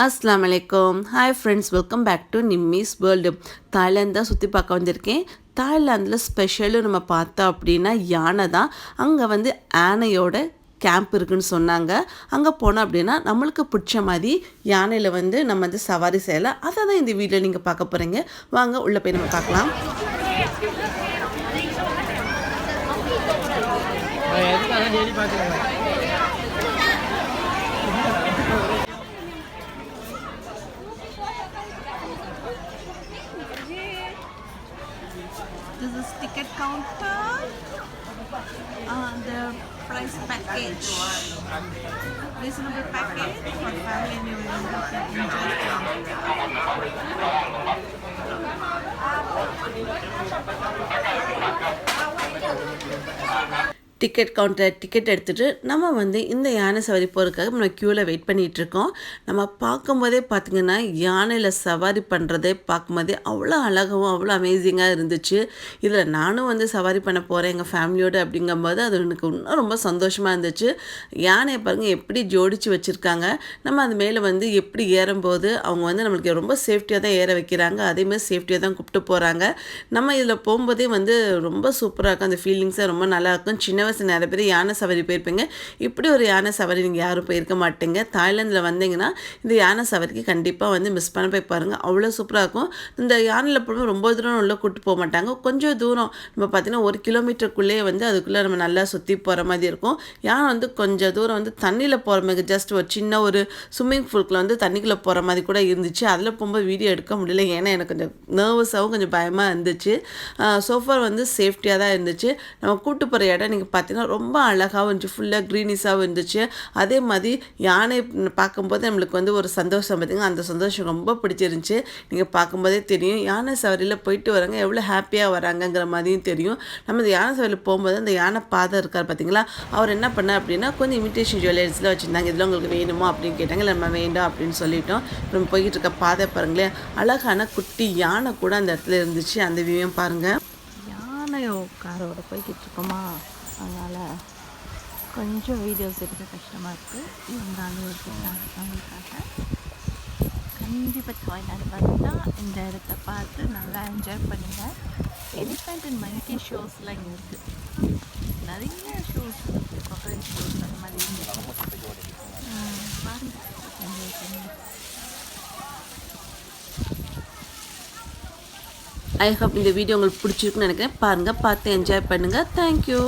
அஸ்ஸலாமு அலைக்கும். Hi friends, welcome back to Nimmi's world. Thailand தான் சுற்றி பார்க்க வந்திருக்கேன். தாய்லாந்தில் ஸ்பெஷலு நம்ம பார்த்தோம் அப்படின்னா யானை தான். அங்கே வந்து யானையோட கேம்ப் இருக்குதுன்னு சொன்னாங்க. அங்கே போனோம் அப்படின்னா நம்மளுக்கு பிடிச்ச மாதிரி யானையில் வந்து நம்ம வந்து சவாரி செய்யலாம். அதை தான் இந்த வீடியோவில் நீங்கள் பார்க்க போகிறீங்க. வாங்க உள்ளே போய் நம்ம பார்க்கலாம். This is ticket counter. The price package. Reasonable package for family and everyone who can enjoy. Ticket எடுத்துகிட்டு நம்ம வந்து இந்த யானை சவாரி போகிறதுக்காக நம்ம க்யூவில் வெயிட் பண்ணிகிட்ருக்கோம். நம்ம பார்க்கும்போதே பார்த்திங்கன்னா யானையில் சவாரி பண்ணுறதே பார்க்கும்போதே அவ்வளோ அழகாகவும் அவ்வளோ அமேசிங்காக இருந்துச்சு. இதில் நானும் வந்து சவாரி பண்ண போகிறேன் எங்கள் ஃபேமிலியோடு அப்படிங்கும்போது அது எனக்கு இன்னும் ரொம்ப சந்தோஷமாக இருந்துச்சு. யானையை பாருங்கள் எப்படி ஜோடித்து வச்சுருக்காங்க. நம்ம அது மேலே வந்து எப்படி ஏறும்போது அவங்க வந்து நம்மளுக்கு ரொம்ப சேஃப்டியாக தான் ஏற வைக்கிறாங்க. அதேமாதிரி சேஃப்டியாக தான் கூப்பிட்டு போகிறாங்க. நம்ம இதில் போகும்போதே வந்து ரொம்ப சூப்பராக இருக்கும். அந்த ஃபீலிங்ஸை ரொம்ப நல்லாயிருக்கும். சின்ன நிறைய பேர் யானை சவாரி போயிருப்பீங்க. இப்படி ஒரு யானை சவாரி நீங்கள் யாரும் போயிருக்க மாட்டீங்க. தாய்லாந்தில் வந்தீங்கன்னா இந்த யானை சவாரிக்கு கண்டிப்பாக வந்து மிஸ் பண்ண போய் பாருங்கள். அவ்வளோ சூப்பராக இருக்கும். இந்த யானையில் போகும்போது ரொம்ப தூரம் உள்ள கூட்டு போக மாட்டாங்க. கொஞ்சம் தூரம் நம்ம பார்த்திங்கன்னா 1 கிலோமீட்டருக்குள்ளேயே வந்து அதுக்குள்ளே நம்ம நல்லா சுற்றி போகிற மாதிரி இருக்கும். யானை வந்து கொஞ்சம் தூரம் வந்து தண்ணியில் போகிற மாதிரி ஜஸ்ட் ஒரு சின்ன ஒரு ஸ்விம்மிங் பூலுக்குள்ள வந்து தண்ணிக்குள்ளே போகிற மாதிரி கூட இருந்துச்சு. அதில் போகும்போது வீடியோ எடுக்க முடியல. ஏன்னா எனக்கு கொஞ்சம் நர்வஸாகவும் கொஞ்சம் பயமாக இருந்துச்சு. சோஃபார் வந்து சேஃப்டியாக தான் இருந்துச்சு. நம்ம கூட்டு போகிற இடம் நீங்கள் பார்த்தீங்கன்னா ரொம்ப அழகாகவும் இருந்துச்சு. ஃபுல்லாக க்ரீனிஸாகவும் இருந்துச்சு. அதே மாதிரி யானை பார்க்கும்போது நம்மளுக்கு வந்து ஒரு சந்தோஷம் பார்த்திங்கன்னா அந்த சந்தோஷம் ரொம்ப பிடிச்சிருந்துச்சி. நீங்கள் பார்க்கும்போதே தெரியும் யானை சவாரியில் போயிட்டு வராங்க எவ்வளோ ஹாப்பியாக வராங்கங்கிற மாதிரியும் தெரியும். நம்ம இந்த யானை சவாரியில் போகும்போது அந்த யானை பாதை இருக்கார் பார்த்திங்களா, அவர் என்ன பண்ணார் அப்படின்னா கொஞ்சம் இமிட்டேஷன் ஜுவல்லரிஸில் வச்சுருந்தாங்க. இதில் உங்களுக்கு வேணுமோ அப்படின்னு கேட்டாங்க. நம்ம வேண்டாம் அப்படின்னு சொல்லிட்டோம். நம்ம போய்கிட்டு இருக்க பாதை பாருங்களேன், அழகான குட்டி யானை கூட அந்த இடத்துல இருந்துச்சு. அந்த வியூவும் பாருங்கள். யானையோ காரோட போய்கிட்டு இருக்கோமா, அதனால் கொஞ்சம் வீடியோஸ் எடுக்க கஷ்டமாக இருக்குது. இருந்தாலும் எடுத்துக்கலாம் அவங்களுக்காக. கண்டிப்பாக தாய்லாந்து வந்தால் இந்த இடத்த பார்த்து நல்லா என்ஜாய் பண்ணுங்கள். எலிஃபண்ட் அண்ட் மங்கி ஷோஸ்லாம் இங்கே இருக்குது. நிறைய ஷோஸ் இருக்குது. கொக்கரேட் ஷோஸ் அந்த மாதிரி பாருங்கள், என்ஜாய் பண்ணுங்கள். ஐ ஹோப் இந்த வீடியோ உங்களுக்கு பிடிச்சிருக்குன்னு நினைக்கிறேன். பாருங்கள், பார்த்து என்ஜாய் பண்ணுங்கள். தேங்க்யூ.